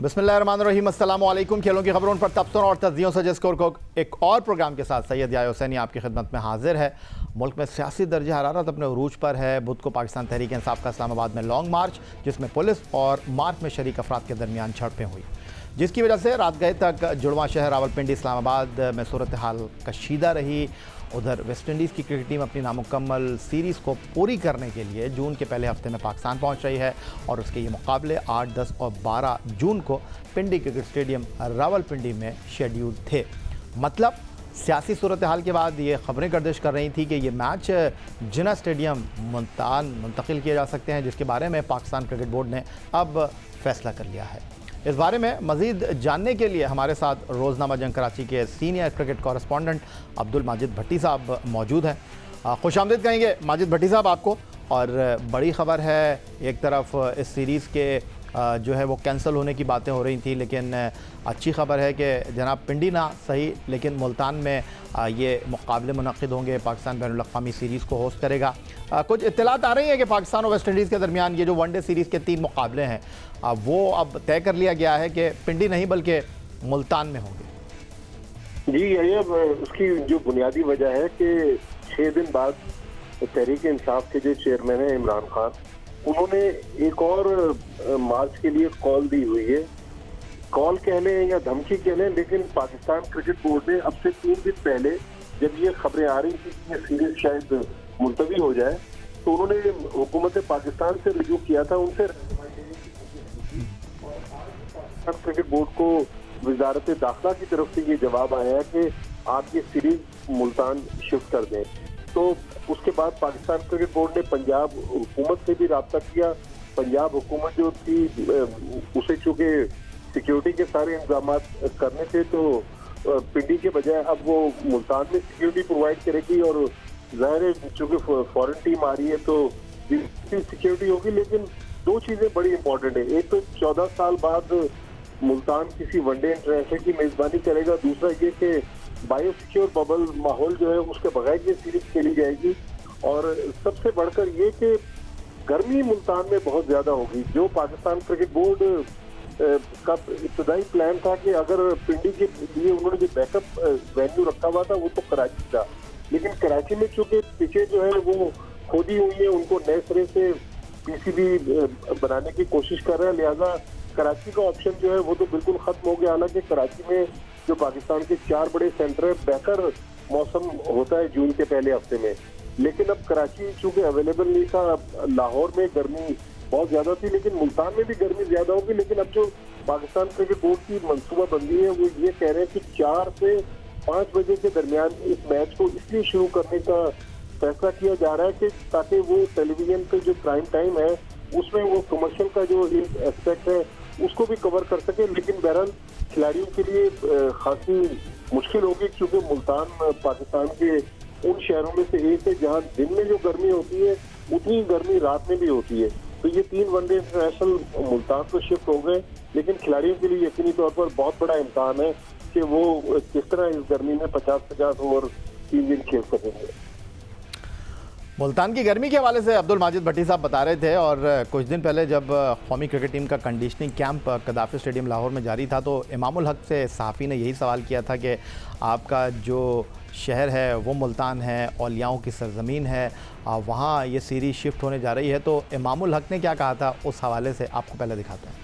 बिस्मिल्लाहिर्रहमानिर्रहीम, अस्सलामु अलैकुम। खेलों की खबरों पर तबसरों और तज्जियों से जिसको को एक और प्रोग्राम के साथ सैयद याह्या हुसैनी आपकी खिदमत में हाजिर है। मुल्क में सियासी दर्जा हरारत अपने उरूज पर है। बुध को पाकिस्तान तहरीक इंसाफ का इस्लामाबाद में लॉन्ग मार्च, जिसमें पुलिस और मार्च में शरीक अफराद के दरमियान झड़पें हुई, जिसकी वजह से रात गए तक जुड़वां शहर रावलपिंडी इस्लामाबाद में सूरत हाल कशीदा रही। उधर वेस्ट इंडीज़ की क्रिकेट टीम अपनी नामुकम्मल सीरीज़ को पूरी करने के लिए जून के पहले हफ्ते में पाकिस्तान पहुंच रही है और उसके ये मुकाबले 8, 10 और 12 जून को पिंडी क्रिकेट स्टेडियम रावलपिंडी में शेड्यूल थे। मतलब सियासी सूरत हाल के बाद ये खबरें गर्दिश कर रही थी कि ये मैच जिना स्टेडियम मुल्तान मुंतकिल किए जा सकते हैं, जिसके बारे में पाकिस्तान क्रिकेट बोर्ड ने अब फैसला कर लिया है। इस बारे में मज़ीद जानने के लिए हमारे साथ रोज़नामा जंग कराची के senior cricket correspondent Abdul Majid Bhatti साहब मौजूद हैं। खुशामदीद कहेंगे माजिद भट्टी साहब आपको। और बड़ी ख़बर है, एक तरफ इस सीरीज़ के जो है वो कैंसिल होने की बातें हो रही थी, लेकिन अच्छी ख़बर है कि जनाब पिंडी ना सही लेकिन मुल्तान में ये मुकाबले मुनक़िद होंगे। पाकिस्तान बैनुल-अक़वामी सीरीज़ को होस्ट करेगा। कुछ इत्तलात आ रही है कि पाकिस्तान और वेस्ट इंडीज़ के दरमियान ये जो वनडे सीरीज़ के 3 मुकाबले हैं वो अब तय कर लिया गया है कि पिंडी नहीं बल्कि मुल्तान में होंगे। जी, ये उसकी जो बुनियादी वजह है कि 6 दिन बाद तहरीक इंसाफ के जो चेयरमैन है इमरान खान, उन्होंने एक और मार्च के लिए कॉल दी हुई है। कॉल कह लें या धमकी कह लें, लेकिन पाकिस्तान क्रिकेट बोर्ड ने अब से 3 दिन पहले जब ये खबरें आ रही थी कि ये सीरीज शायद मुलतवी हो जाए, तो उन्होंने हुकूमत पाकिस्तान से रिव्यू किया था। उनसे क्रिकेट बोर्ड को वजारत दाखिला की तरफ से ये जवाब आया है कि आप ये सीरीज मुल्तान शिफ्ट कर दें। तो उसके बाद पाकिस्तान क्रिकेट बोर्ड ने पंजाब हुकूमत से भी रब्ता किया। पंजाब हुकूमत जो थी उसे चूँकि सिक्योरिटी के सारे इंतजाम करने थे, तो पिंडी के बजाय अब वो मुल्तान में सिक्योरिटी प्रोवाइड करेगी। और ज़ाहिर है चूँकि फॉरेन टीम आ रही है तो सिक्योरिटी होगी। लेकिन 2 चीज़ें बड़ी इंपॉर्टेंट है। एक तो 14 साल बाद मुल्तान किसी वनडे इंटरनेशनल की मेज़बानी करेगा। दूसरा ये कि बायोसिक्योर बबल माहौल जो है उसके बगैर ये सीरीज खेली जाएगी। और सबसे बढ़कर ये कि गर्मी मुल्तान में बहुत ज़्यादा होगी। जो पाकिस्तान क्रिकेट बोर्ड का इब्तदाई प्लान था कि अगर पिंडी के लिए उन्होंने जो बैकअप वेन्यू रखा हुआ था वो तो कराची था, लेकिन कराची में चूँकि पिचें जो है वो खोदी हुई है, उनको नए सिरे से पीसीबी बनाने की कोशिश कर रहे हैं। लिहाजा कराची का ऑप्शन जो है वो तो बिल्कुल खत्म हो गया। हालांकि कराची में जो पाकिस्तान के 4 बड़े सेंटर है, बेहतर मौसम होता है जून के पहले हफ्ते में, लेकिन अब कराची चूंकि अवेलेबल नहीं था। लाहौर में गर्मी बहुत ज्यादा थी, लेकिन मुल्तान में भी गर्मी ज्यादा होगी। लेकिन अब जो पाकिस्तान क्रिकेट बोर्ड की मनसूबाबंदी है वो ये कह रहे हैं कि 4 से 5 बजे के दरमियान इस मैच को इसलिए शुरू करने का फैसला किया जा रहा है कि ताकि वो टेलीविजन पे जो प्राइम टाइम है उसमें वो कमर्शियल का जो एस्पेक्ट है उसको भी कवर कर सके। लेकिन बहरहाल खिलाड़ियों के लिए खासी मुश्किल होगी, क्योंकि मुल्तान पाकिस्तान के उन शहरों में से एक है जहां दिन में जो गर्मी होती है उतनी गर्मी रात में भी होती है। तो ये 3 वनडे इंटरनेशनल मुल्तान को शिफ्ट हो गए, लेकिन खिलाड़ियों के लिए यकीनी तौर पर बहुत बड़ा इम्तहान है कि वो किस तरह इस गर्मी में 50-50 ओवर 3 दिन खेल सकेंगे। मुल्तान की गर्मी के हवाले से अब्दुल माजिद भट्टी साहब बता रहे थे। और कुछ दिन पहले जब कौमी क्रिकेट टीम का कंडीशनिंग कैंप कदाफी स्टेडियम लाहौर में जारी था, तो इमामुल हक से सहाफ़ी ने यही सवाल किया था कि आपका जो शहर है वो मुल्तान है, औलियाओं की सरज़मीन है, वहाँ ये सीरीज़ शिफ्ट होने जा रही है। तो इमामुल हक ने क्या कहा था उस हवाले से आपको पहले दिखाते हैं।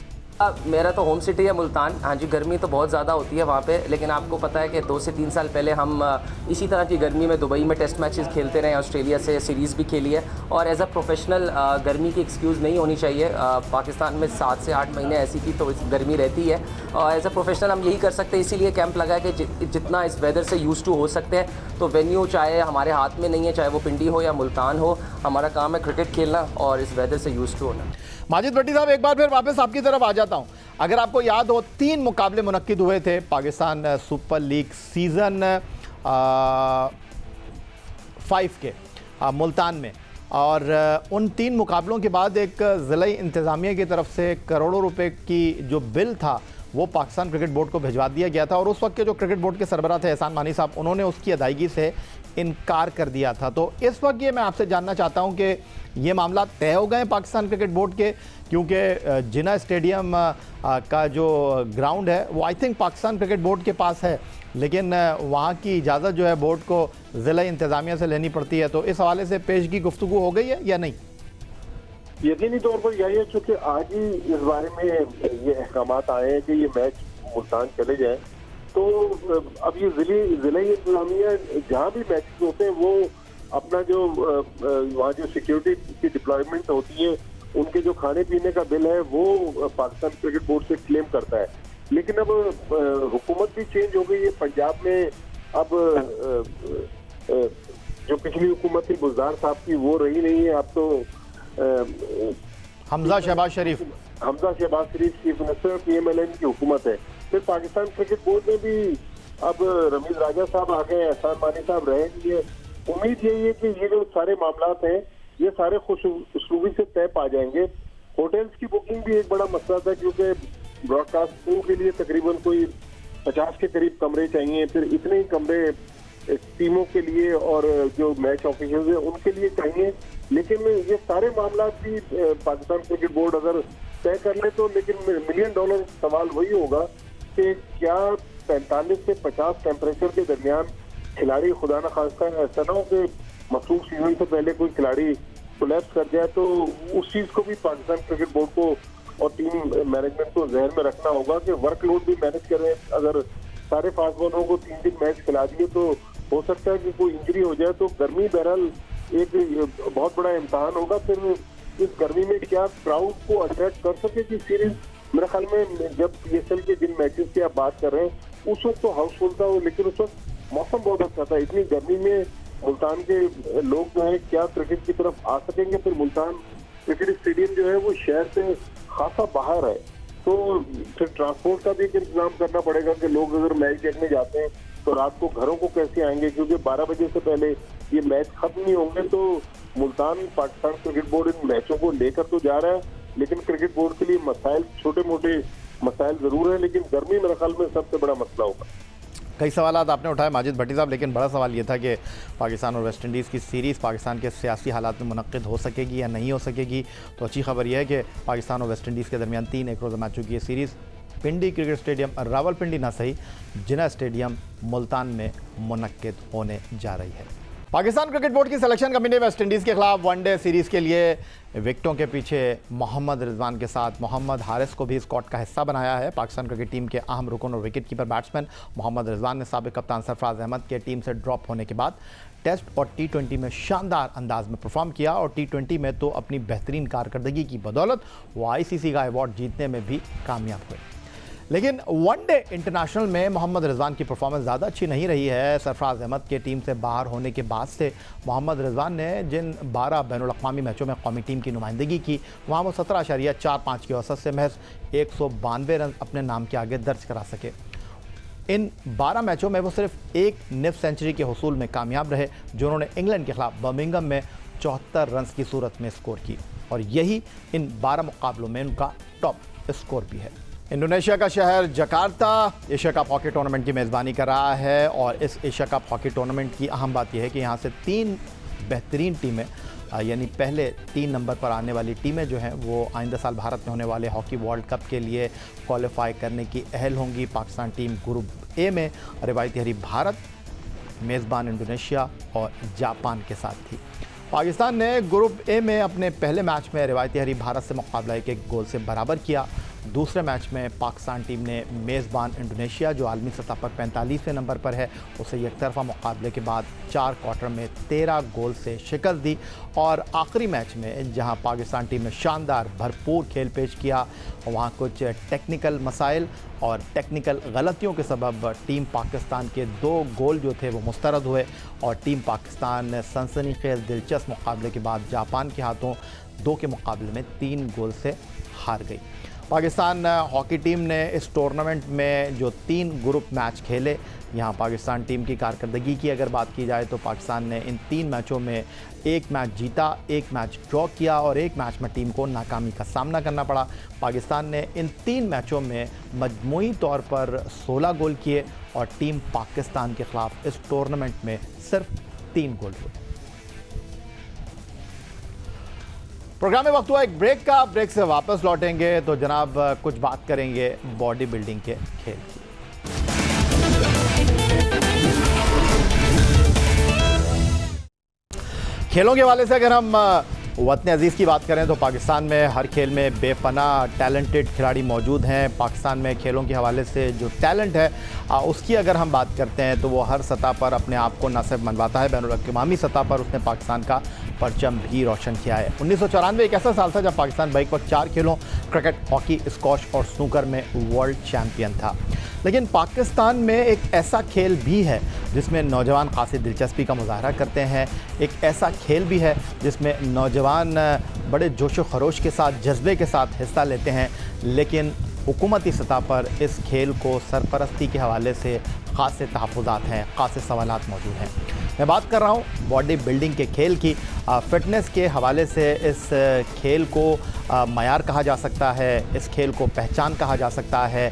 मेरा तो होम सिटी है मुल्तान। हाँ जी, गर्मी तो बहुत ज़्यादा होती है वहाँ पे, लेकिन आपको पता है कि 2 से 3 साल पहले हम इसी तरह की गर्मी में दुबई में टेस्ट मैचेस खेलते रहे, ऑस्ट्रेलिया से सीरीज़ भी खेली है। और एज अ प्रोफेशनल गर्मी की एक्सक्यूज़ नहीं होनी चाहिए। पाकिस्तान में 7 से 8 महीने ऐसी थी तो गर्मी रहती है, और एज अ प्रोफेशनल हम यही कर सकते हैं। इसीलिए कैंप लगा है कि जितना इस वेदर से यूज़ टू हो सकते हैं। तो वेन्यू चाहे हमारे हाथ में नहीं है, चाहे वो पिंडी हो या मुल्तान हो, हमारा काम है क्रिकेट खेलना और इस वेदर से यूज़ टू होना। माजिद भट्टी साहब, एक बार फिर वापस आपकी तरफ आ जाता हूँ। अगर आपको याद हो 3 मुकाबले मुनक्किद हुए थे पाकिस्तान सुपर लीग सीज़न 5 के मुल्तान में, और उन 3 मुकाबलों के बाद एक ज़िला इंतज़ामिया की तरफ से करोड़ों रुपए की जो बिल था वो पाकिस्तान क्रिकेट बोर्ड को भिजवा दिया गया था। और उस वक्त के जो क्रिकेट बोर्ड के सरबराह थे एहसान मानी साहब, उन्होंने उसकी अदायगी से इनकार कर दिया था। तो इस वक्त ये मैं आपसे जानना चाहता हूँ कि ये मामला तय हो गए पाकिस्तान क्रिकेट बोर्ड के, क्योंकि जिना स्टेडियम का जो ग्राउंड है वो I think Pakistan cricket board के पास है, लेकिन वहाँ की इजाज़त जो है बोर्ड को ज़िला इंतज़ामिया से लेनी पड़ती है। तो इस हवाले से पेशगी गुफ्तगू हो गई है या नहीं? यकीनी तौर पर यही है, चूंकि आज ही इस बारे में ये अहकामात आए हैं कि ये मैच मुल्तान चले जाए, तो अब ये जिला इंतजामिया जहाँ भी मैचेस होते हैं वो अपना जो वहाँ जो सिक्योरिटी की डिप्लॉयमेंट होती है, उनके जो खाने पीने का बिल है वो पाकिस्तान क्रिकेट बोर्ड से क्लेम करता है। लेकिन अब हुकूमत भी चेंज हो गई है पंजाब में। अब जो पिछली हुकूमत थी बुज़दार साहब की, वो रही नहीं है। अब तो हमजा शहबाज शरीफ चीफ मिनिस्टर PMLN की हुकूमत है। फिर पाकिस्तान क्रिकेट बोर्ड में भी अब रमीज राजा साहब आ गए, एहसान मानी साहब रहे नहीं है। उम्मीद यही है कि ये जो सारे मामलात हैं ये सारे खुश उसलूबी से तय पा जाएंगे। होटल्स की बुकिंग भी एक बड़ा मसला था, क्योंकि ब्रॉडकास्टिंग के लिए तकरीबन कोई 50 के करीब कमरे चाहिए, फिर इतने ही कमरे टीमों के लिए और जो मैच ऑफिशियल्स हैं उनके लिए चाहिए। लेकिन ये सारे मामला भी पाकिस्तान क्रिकेट बोर्ड अगर तय कर ले तो, लेकिन $1 मिलियन सवाल वही होगा कि क्या 45 से 50 टेम्परेचर के दरमियान खिलाड़ी खुदा न खास्ता ऐसा ना हो कि मखसूस सीजन से पहले कोई खिलाड़ी कोलैप्स कर जाए, तो उस चीज को भी पाकिस्तान क्रिकेट बोर्ड को और टीम मैनेजमेंट को जहन में रखना होगा कि वर्कलोड भी मैनेज करें। अगर सारे फास्ट बॉलरों को 3 मैच खिला दिए तो हो सकता है कि कोई इंजरी हो जाए। तो गर्मी बहरहाल एक बहुत बड़ा इम्तहान होगा। फिर इस गर्मी में क्या क्राउड को अट्रैक्ट कर सकेगी सीरीज? मेरे ख्याल में जब PSL के जिन मैचेस की आप बात कर रहे हैं उस वक्त तो हाउसफुल था, लेकिन उस वक्त मौसम बहुत अच्छा था। इतनी गर्मी में मुल्तान के लोग जो है क्या क्रिकेट की तरफ आ सकेंगे? फिर मुल्तान क्रिकेट स्टेडियम जो है वो शहर से खासा बाहर है, तो फिर ट्रांसपोर्ट का भी एक इंतजाम करना पड़ेगा कि लोग अगर मैच देखने जाते हैं तो रात को घरों को कैसे आएंगे, क्योंकि 12 बजे से पहले ये मैच खत्म नहीं होंगे। तो मुल्तान पाकिस्तान क्रिकेट बोर्ड इन मैचों को लेकर तो जा रहा है, लेकिन क्रिकेट बोर्ड के लिए मसाइल, छोटे मोटे मसाइल जरूर है, लेकिन गर्मी मेरे ख्याल में सबसे बड़ा मसला होगा। कई सवालात आपने उठाए माजिद भट्टी साहब, लेकिन बड़ा सवाल ये था कि पाकिस्तान और वेस्ट इंडीज़ की सीरीज़ पाकिस्तान के सियासी हालात में मुनक्किद हो सकेगी या नहीं हो सकेगी। तो अच्छी खबर यह है कि पाकिस्तान और वेस्ट इंडीज़ के दरमियान 3 एक रोज़ा मैचों की ये सीरीज़ पिंडी क्रिकेट स्टेडियम, रावलपिंडी ना सही, जिना स्टेडियम मुल्तान में मुनक्किद होने जा रही है। पाकिस्तान क्रिकेट बोर्ड की सिलेक्शन कमेटी ने वेस्ट इंडीज़ के खिलाफ वनडे सीरीज़ के लिए विकेटों के पीछे मोहम्मद रिजवान के साथ मोहम्मद हारिस को भी स्क्वाड का हिस्सा बनाया है। पाकिस्तान क्रिकेट टीम के अहम रुकन और wicket keeper batsman Mohammad Rizwan ने साबिक कप्तान सरफराज अहमद के टीम से ड्रॉप होने के बाद टेस्ट और T20 में शानदार अंदाज में परफॉर्म किया, और T20 में तो अपनी बेहतरीन कारकर्दगी की बदौलत वो ICC का अवार्ड जीतने में भी कामयाब हुए। लेकिन वनडे इंटरनेशनल में मोहम्मद रिजवान की परफॉर्मेंस ज़्यादा अच्छी नहीं रही है। सरफराज अहमद के टीम से बाहर होने के बाद से मोहम्मद रिजवान ने जिन 12 बैनुल-अक़वामी मैचों में कौमी टीम की नुमाइंदगी की, वहाँ वो 17.45 की औसत से महज 192 रन अपने नाम के आगे दर्ज करा सके। इन 12 मैचों में वो सिर्फ एक निफ सेंचुरी के हुसूल में कामयाब रहे, जो उन्होंने इंग्लैंड के खिलाफ बर्मिंघम में 74 रन की सूरत में स्कोर की, और यही इन 12 मुकाबलों में उनका टॉप स्कोर भी है। इंडोनेशिया का शहर Jakarta Asia cup hockey tournament की मेज़बानी कर रहा है, और इस एशिया कप हॉकी टूर्नामेंट की अहम बात यह है कि यहाँ से 3 बेहतरीन टीमें, यानी पहले 3 नंबर पर आने वाली टीमें जो हैं वो आइंदा साल भारत में होने वाले हॉकी वर्ल्ड कप के लिए क्वालिफाई करने की अहल होंगी। पाकिस्तान टीम ग्रुप ए में रिवायती हरीफ भारत, मेज़बान इंडोनेशिया और जापान के साथ थी। पाकिस्तान ने ग्रुप ए में अपने पहले मैच में रिवायती हरीफ भारत से मुकाबला 1-1 गोल से बराबर किया। दूसरे मैच में पाकिस्तान टीम ने मेज़बान इंडोनेशिया, जो आलमी सतह पर 45वें नंबर पर है, उसे एकतरफा मुकाबले के बाद 4 क्वार्टर में 13 गोल से शिकस्त दी। और आखिरी मैच में जहां पाकिस्तान टीम ने शानदार भरपूर खेल पेश किया, वहां कुछ टेक्निकल मसाइल और टेक्निकल गलतियों के सबब टीम पाकिस्तान के 2 गोल जो थे वो मुस्तरद हुए, और टीम पाकिस्तान सनसनीखेज़ दिलचस्प मुकाबले के बाद जापान के हाथों 2 के मुकाबले में 3 गोल से हार गई। पाकिस्तान हॉकी टीम ने इस टूर्नामेंट में जो 3 ग्रुप मैच खेले, यहाँ पाकिस्तान टीम की कारकर्दगी की अगर बात की जाए तो पाकिस्तान ने इन 3 मैचों में 1 मैच जीता, 1 मैच ड्रॉ किया और 1 मैच में टीम को नाकामी का सामना करना पड़ा। पाकिस्तान ने इन 3 मैचों में मजमूई तौर पर 16 गोल किए, और टीम पाकिस्तान के खिलाफ इस टूर्नामेंट में सिर्फ 3 गोल हुए। प्रोग्राम में वक्त हुआ एक ब्रेक का। ब्रेक से वापस लौटेंगे तो जनाब कुछ बात करेंगे बॉडी बिल्डिंग के खेल की। खेलों के हवाले से अगर हम वतन अजीज़ की बात करें तो पाकिस्तान में हर खेल में बेपनाह टैलेंटेड खिलाड़ी मौजूद हैं। पाकिस्तान में खेलों के हवाले से जो टैलेंट है उसकी अगर हम बात करते हैं तो वो हर सतह पर अपने आप को न सिर्फ मनवाता है, बैनुल-अक़वामी सतह पर उसने पाकिस्तान का परचम भी रोशन किया है। 1994 एक ऐसा साल था जब पाकिस्तान बैक वक्त 4 खेलों क्रिकेट, हॉकी, स्क्वॉश और स्नूकर में वर्ल्ड चैम्पियन था। लेकिन पाकिस्तान में एक ऐसा खेल भी है जिसमें नौजवान खासी दिलचस्पी का मुजाहरा करते हैं। एक ऐसा खेल भी है जिसमें नौजवान बड़े जोश व खरोश के साथ, जज्बे के साथ हिस्सा लेते हैं। लेकिन हुकूमती सतह पर इस खेल को सरपरस्ती के हवाले से ख़ासे तहफ़्फ़ुज़ात हैं, ख़ासे सवालात मौजूद हैं। मैं बात कर रहा हूँ बॉडी बिल्डिंग के खेल की। फ़िटनेस के हवाले से इस खेल को मयार कहा जा सकता है, इस खेल को पहचान कहा जा सकता है।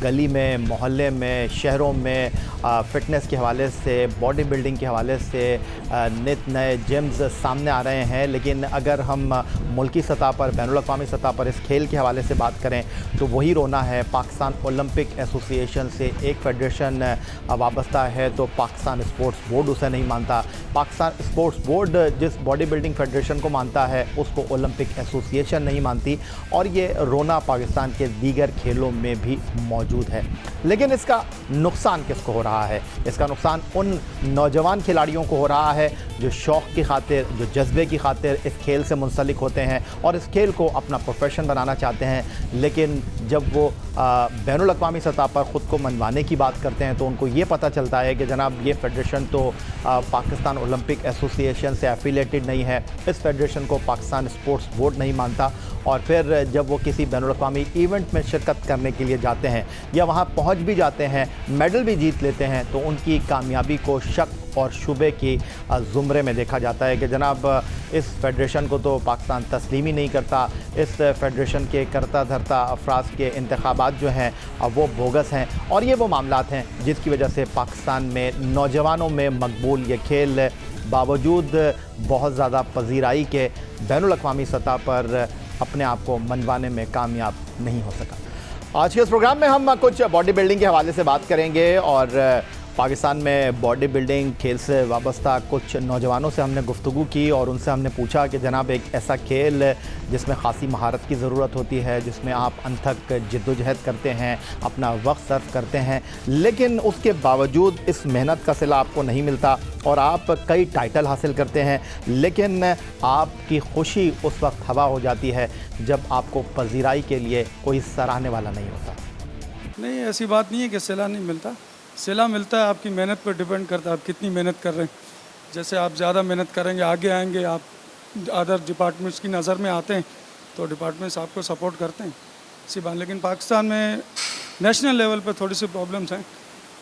गली में, मोहल्ले में, शहरों में फ़िटनेस के हवाले से, बॉडी बिल्डिंग के हवाले से नित नए जिम्स सामने आ रहे हैं। लेकिन अगर हम मुल्की सतह पर, बैनुल-अक़वामी सतह पर इस खेल के हवाले से बात करें तो वही रोना है। पाकिस्तान ओलंपिक एसोसिएशन से एक फ़ेडरेशन वाबस्ता है तो पाकिस्तान स्पोर्ट्स बोर्ड उसे नहीं मानता। पाकिस्तान स्पोर्ट्स बोर्ड जिस बॉडी बिल्डिंग फेडरेशन को मानता है उसको ओलंपिक एसोसिएशन नहीं मानती, और ये रोना पाकिस्तान के दीगर खेलों में भी मौजूद है। लेकिन इसका नुकसान किसको हो रहा है? इसका नुकसान उन नौजवान खिलाड़ियों को हो रहा है जो शौक़ की खातिर, जो जज्बे की खातिर इस खेल से मुंसलिक होते हैं और इस खेल को अपना प्रोफेशन बनाना चाहते हैं। लेकिन जब वो बैनुल-अक़वामी सतह पर ख़ुद को मनवाने की बात करते हैं तो उनको ये पता चलता है कि जनाब ये फेडरेशन तो पाकिस्तान ओलंपिक एसोसिएशन से एफिलेटेड नहीं है, इस फेडरेशन को पाकिस्तान स्पोर्ट्स बोर्ड नहीं मानता। और फिर जब वो किसी बैनुल-अक़वामी इवेंट में शिरकत करने के लिए जाते हैं या वहाँ पहुँच भी जाते हैं, मेडल भी जीत लेते हैं, तो उनकी कामयाबी को शक और शुबे की ज़ुमरे में देखा जाता है कि जनाब इस फेडरेशन को तो पाकिस्तान तस्लीम ही नहीं करता, इस फेडरेशन के करता धरता अफराद के इंतखाबात जो हैं वो बोगस हैं। और ये वो मामलात हैं जिसकी वजह से पाकिस्तान में नौजवानों में मकबूल ये खेल बावजूद बहुत ज़्यादा पजीराई के बैनुल-अक़वामी सतह पर अपने आप को मनवाने में कामयाब नहीं हो सका। आज के इस प्रोग्राम में हम कुछ बॉडी बिल्डिंग के हवाले से बात करेंगे और पाकिस्तान में बॉडी बिल्डिंग खेल से वाबस्ता कुछ नौजवानों से हमने गुफ्तगू की और उनसे हमने पूछा कि जनाब एक ऐसा खेल जिसमें ख़ासी महारत की ज़रूरत होती है, जिसमें आप अनथक जद्दोजहद करते हैं, अपना वक्त सर्फ करते हैं, लेकिन उसके बावजूद इस मेहनत का सिला आपको नहीं मिलता और आप कई टाइटल हासिल करते हैं, लेकिन आपकी खुशी उस वक्त हवा हो जाती है जब आपको पजीराई के लिए कोई सराहने वाला नहीं होता। नहीं, ऐसी बात नहीं है कि सिला नहीं मिलता। सिला मिलता है, आपकी मेहनत पर डिपेंड करता है आप कितनी मेहनत कर रहे हैं। जैसे आप ज़्यादा मेहनत करेंगे, आगे आएंगे, आप अदर डिपार्टमेंट्स की नज़र में आते हैं तो डिपार्टमेंट्स आपको सपोर्ट करते हैं, इसी बात। लेकिन पाकिस्तान में नेशनल लेवल पे थोड़ी सी प्रॉब्लम्स हैं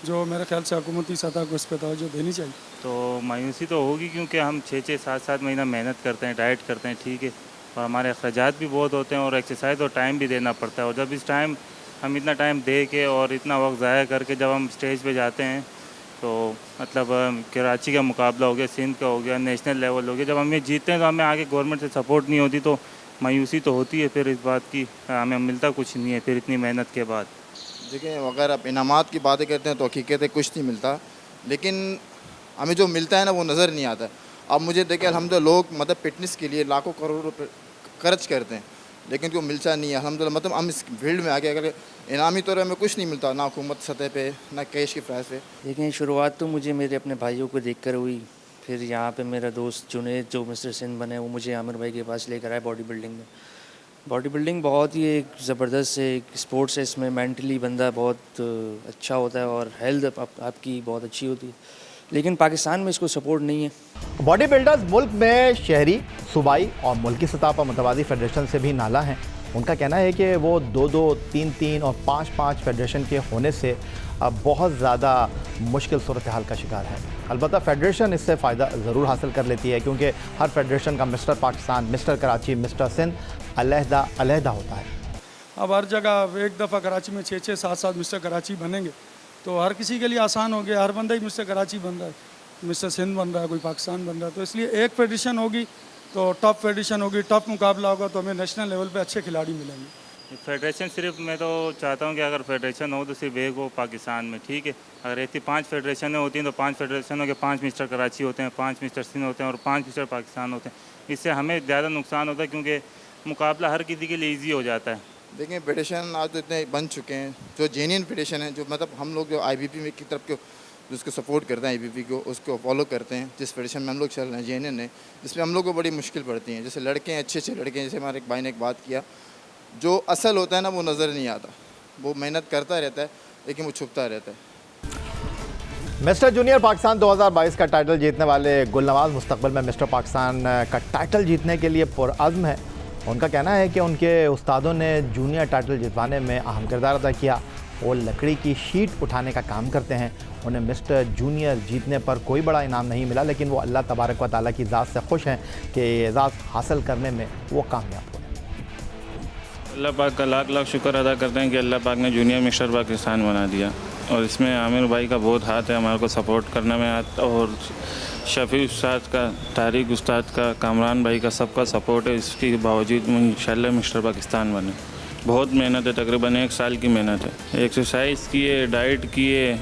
जो मेरे ख्याल से हुकूमती सतह को इस पर तवज्जो देनी चाहिए। तो मायूसी तो होगी क्योंकि हम 6-6, 7-7 महीना मेहनत करते हैं, डाइट करते हैं, ठीक है, और हमारे अखराजात भी बहुत होते हैं और एक्सरसाइज और टाइम भी देना पड़ता है। और जब इस टाइम हम इतना टाइम दे के और इतना वक्त ज़ाया करके जब हम स्टेज पे जाते हैं तो मतलब कराची का मुकाबला हो गया, सिंध का हो गया, नेशनल लेवल हो गया, जब हम ये जीतते हैं तो हमें आगे गवर्नमेंट से सपोर्ट नहीं होती तो मायूसी तो होती है फिर इस बात की, हमें मिलता कुछ नहीं है फिर इतनी मेहनत के बाद। देखिए, अगर आप इनामात की बातें करते हैं तो हकीकत है कुछ नहीं मिलता, लेकिन हमें जो मिलता है ना वो नज़र नहीं आता। अब मुझे देखिए अल्हम्दुलिल्लाह लोग मतलब फिटनेस के लिए लाखों करोड़ रुपए खर्च करते हैं लेकिन को मिलता नहीं है अल्हम्दुलिल्लाह। मतलब हम इस फील्ड में आगे अगर इनामी तौर पर हमें कुछ नहीं मिलता, ना हुकूमत सतह पे, ना कैश की प्राइस पे। लेकिन शुरुआत तो मुझे मेरे अपने भाइयों को देखकर हुई, फिर यहाँ पे मेरा दोस्त जुनैद जो मिस्टर सिंध बने वो मुझे आमिर भाई के पास लेकर आए बॉडी बिल्डिंग में। बॉडी बिल्डिंग बहुत ही एक ज़बरदस्त एक स्पोर्ट्स है, इसमें मेंटली बंदा बहुत अच्छा होता है और हेल्थ आपकी बहुत अच्छी होती है, लेकिन पाकिस्तान में इसको सपोर्ट नहीं है। बॉडी बिल्डर्स मुल्क में शहरी, सूबाई और मुल्की सतह पर मुतवाज़ी फेडरेशन से भी नाला हैं। उनका कहना है कि वो 2-2, 3-3 और 5-5 फेडरेशन के होने से बहुत ज़्यादा मुश्किल सूरत हाल का शिकार है। अलबत्ता फ़ेडरेशन इससे फ़ायदा ज़रूर हासिल कर लेती है क्योंकि हर फेडरेशन का mister Pakistan, mister Karachi, mister Sindh अलहदा होता है। अब हर जगह एक दफ़ा कराची में 6-6, 7-7 मिस्टर कराची बनेंगे तो हर किसी के लिए आसान हो गया, हर बंदा ही मिस्टर कराची बन रहा है, मिस्टर सिंध बन रहा है, कोई पाकिस्तान बन रहा है। तो इसलिए एक फेडरेशन होगी तो टॉप फेडरेशन होगी, टॉप मुकाबला होगा तो हमें नेशनल लेवल पे अच्छे खिलाड़ी मिलेंगे। फेडरेशन सिर्फ मैं तो चाहता हूँ कि अगर फेडरेशन हो तो सिर्फ एक हो पाकिस्तान में, ठीक है। अगर ऐसी 5 फेडरेशनें होती हैं तो 5 फेडरेशनों के 5 मिस्टर कराची होते हैं, 5 मिस्टर सिंध होते हैं और 5 मिस्टर पाकिस्तान होते हैं। इससे हमें ज़्यादा नुकसान होता है क्योंकि मुकाबला हर किसी के लिए ईजी हो जाता है। देखिए फेडरेशन आज तो इतने बन चुके हैं, जो जेन्युइन फेडरेशन है, जो मतलब हम लोग जो IBP में की तरफ को जिसको सपोर्ट करते हैं, IBP को उसको फॉलो करते हैं, जिस फेडरेशन में हम लोग चल रहे हैं जेन्युइन है, जिसमें हम लोग को बड़ी मुश्किल पड़ती है। जैसे लड़के हैं, अच्छे लड़के हैं, जैसे हमारे एक भाई ने एक बात किया, जो असल होता है ना वो नज़र नहीं आता, वो मेहनत करता रहता है लेकिन वो छुपता रहता है। मिस्टर जूनियर पाकिस्तान 2022 का टाइटल जीतने वाले गुलनवाज मुस्तकबिल में मिस्टर पाकिस्तान का टाइटल जीतने के लिए पुरअज़्म है। उनका कहना है कि उनके उस्तादों ने जूनियर टाइटल जितवाने में अहम किरदार अदा किया। वो लकड़ी की शीट उठाने का काम करते हैं। उन्हें मिस्टर जूनियर जीतने पर कोई बड़ा इनाम नहीं मिला, लेकिन वो अल्लाह तबारक व तआला की ज़ात से खुश हैं कि ये एज़ाज़ हासिल करने में वो कामयाब हुए। अल्लाह पाक का लाख लाख शुक्र अदा करते हैं कि अल्लाह पाक ने जूनियर मिस्टर पाकिस्तान बना दिया, और इसमें आमिर भाई का बहुत हाथ है हमारे को सपोर्ट करने में, और शफ़ी उस्ताद का, तारिक उस्ताद का, कामरान भाई का, सबका सपोर्ट है। इसके बावजूद इंशाल्लाह मिस्टर पाकिस्तान बने। बहुत मेहनत है, तकरीबन 1 साल की मेहनत है। एक्सरसाइज किए, डाइट किए,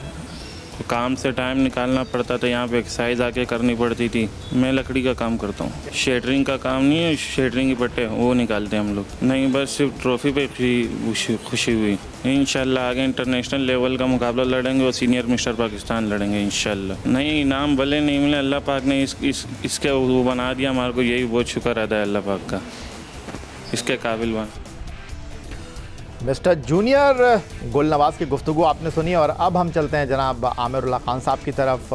काम से टाइम निकालना पड़ता था, यहाँ पे एक्सरसाइज आके करनी पड़ती थी। मैं लकड़ी का काम करता हूँ, शेटरिंग का काम नहीं है, शेटरिंग के पट्टे वो निकालते हैं हम लोग। नहीं, बस सिर्फ ट्रॉफ़ी पे खुशी हुई। इंशाल्लाह आगे इंटरनेशनल लेवल का मुकाबला लड़ेंगे और सीनियर मिस्टर पाकिस्तान लड़ेंगे इंशाल्लाह। नहीं, इनाम भले नहीं मिले, अल्लाह पाक ने इसके वो बना दिया हमारे को, यही बहुत शुक्र अदा है अल्लाह पाक का, इसके काबिल बन। मिस्टर जूनियर गुलनवाज की गुफ्तगू आपने सुनी, और अब हम चलते हैं जनाब आमिरुल्लाह खान साहब की तरफ,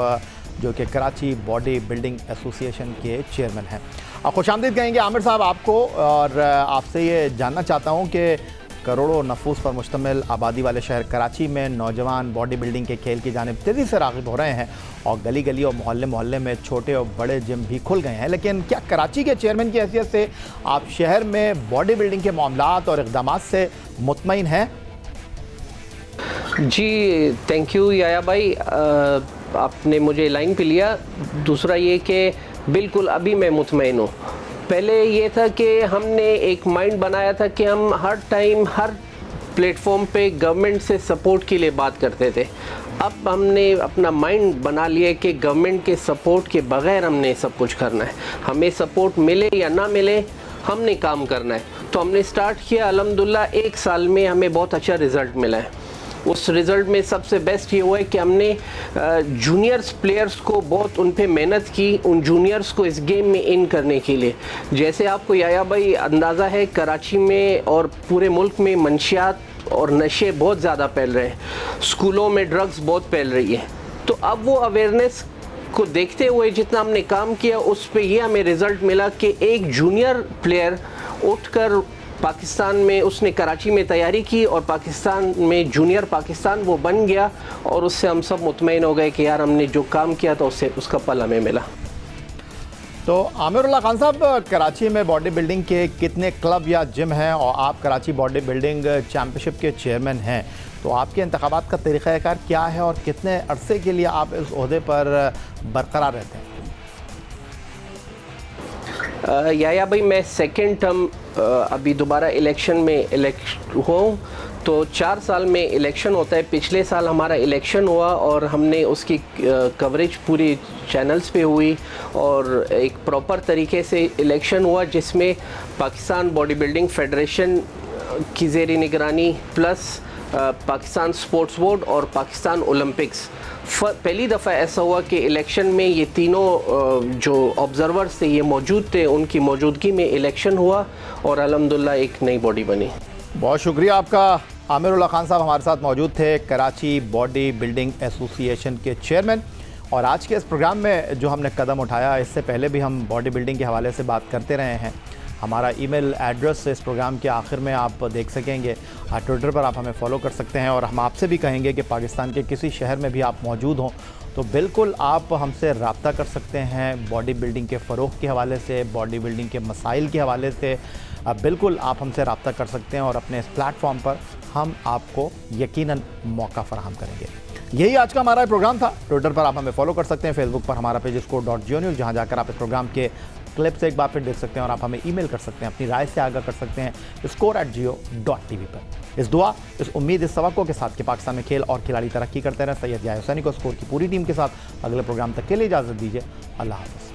जो कि कराची बॉडी बिल्डिंग एसोसिएशन के चेयरमैन हैं। खुशामदीद कहेंगे आमिर साहब आपको, और आपसे ये जानना चाहता हूँ कि करोड़ों नफूस पर मुश्तमिल आबादी वाले शहर कराची में नौजवान बॉडी बिल्डिंग के खेल की जानिब तेज़ी से राग़िब हो रहे हैं, और गली गली और मोहल्ले मोहल्ले में छोटे और बड़े जिम भी खुल गए हैं। लेकिन क्या कराची के चेयरमैन की हैसियत से आप शहर में बॉडी बिल्डिंग के मामलात और इक़दामात से मुतमईन हैं? जी थैंक यू याया भाई, आपने मुझे लाइन पे लिया। दूसरा ये कि बिल्कुल अभी मैं मुतमईन हूँ। पहले ये था कि हमने एक माइंड बनाया था कि हम हर टाइम हर प्लेटफॉर्म पे गवर्नमेंट से सपोर्ट के लिए बात करते थे। अब हमने अपना माइंड बना लिया कि गवर्नमेंट के सपोर्ट के बग़ैर हमने सब कुछ करना है। हमें सपोर्ट मिले या ना मिले, हमने काम करना है। तो हमने स्टार्ट किया, अल्हम्दुलिल्लाह 1 साल में हमें बहुत अच्छा रिज़ल्ट मिला है। उस रिज़ल्ट में सबसे बेस्ट ये हुआ है कि हमने जूनियर्स प्लेयर्स को बहुत उन पे मेहनत की, उन जूनियर्स को इस गेम में इन करने के लिए। जैसे आपको याया भाई अंदाज़ा है, कराची में और पूरे मुल्क में मंशियात और नशे बहुत ज़्यादा फैल रहे हैं, स्कूलों में ड्रग्स बहुत फैल रही है। तो अब वो अवेयरनेस को देखते हुए जितना हमने काम किया, उस पे ये हमें रिज़ल्ट मिला कि एक जूनियर प्लेयर उठकर पाकिस्तान में, उसने कराची में तैयारी की और पाकिस्तान में जूनियर पाकिस्तान वो बन गया, और उससे हम सब मुतमईन हो गए कि यार हमने जो काम किया था उससे उसका फल हमें मिला। तो आमिरुल्लाह खान साहब, कराची में बॉडी बिल्डिंग के कितने क्लब या जिम हैं, और आप कराची बॉडी बिल्डिंग चैम्पियनशिप के चेयरमैन हैं, तो आपके इंतखाबात का तरीक़ाकार क्या है और कितने अरसे के लिए आप इस ओहदे पर बरकरार रहते हैं? याया भाई मैं सेकेंड टर्म अभी दोबारा इलेक्शन में हूँ, तो 4 साल में इलेक्शन होता है। पिछले साल हमारा इलेक्शन हुआ और हमने उसकी कवरेज पूरी चैनल्स पे हुई, और एक प्रॉपर तरीके से इलेक्शन हुआ जिसमें पाकिस्तान बॉडी बिल्डिंग फेडरेशन की ज़ेरी निगरानी प्लस पाकिस्तान स्पोर्ट्स बोर्ड और पाकिस्तान ओलंपिक्स, पहली दफ़ा ऐसा हुआ कि इलेक्शन में ये तीनों जो ऑब्ज़र्वर्स थे ये मौजूद थे, उनकी मौजूदगी में इलेक्शन हुआ और अल्हम्दुलिल्लाह एक नई बॉडी बनी। बहुत शुक्रिया आपका। आमिरुल्लाह खान साहब हमारे साथ मौजूद थे, कराची बॉडी बिल्डिंग एसोसिएशन के चेयरमैन। और आज के इस प्रोग्राम में जो हमने कदम उठाया, इससे पहले भी हम बॉडी बिल्डिंग के हवाले से बात करते रहे हैं। हमारा ईमेल एड्रेस इस प्रोग्राम के आखिर में आप देख सकेंगे। ट्विटर पर आप हमें फॉलो कर सकते हैं, और हम आपसे भी कहेंगे कि पाकिस्तान के किसी शहर में भी आप मौजूद हों तो बिल्कुल आप हमसे रब्ता कर सकते हैं। बॉडी बिल्डिंग के फ़रोग़ के हवाले से, बॉडी बिल्डिंग के मसाइल के हवाले से बिल्कुल आप हमसे रब्ता कर सकते हैं, और अपने इस प्लेटफॉर्म पर हम आपको यकीनन मौका फ़राहम करेंगे। यही आज का हमारा प्रोग्राम था। ट्विटर पर आप हमें फॉलो कर सकते हैं, फेसबुक पर हमारा पेज score.geo news, जहाँ जाकर आप इस प्रोग्राम के क्लिप्स एक बार फिर देख सकते हैं और आप हमें ईमेल कर सकते हैं, अपनी राय से आगाह कर सकते हैं score@jio.tv पर। इस दुआ, इस उम्मीद, इस तवक्को के साथ कि पाकिस्तान में खेल और खिलाड़ी तरक्की करते रहें। सैयद याह्या हुसैनी को स्कोर की पूरी टीम के साथ अगले प्रोग्राम तक के लिए इजाज़त दीजिए। अल्लाह हाफ़िज़।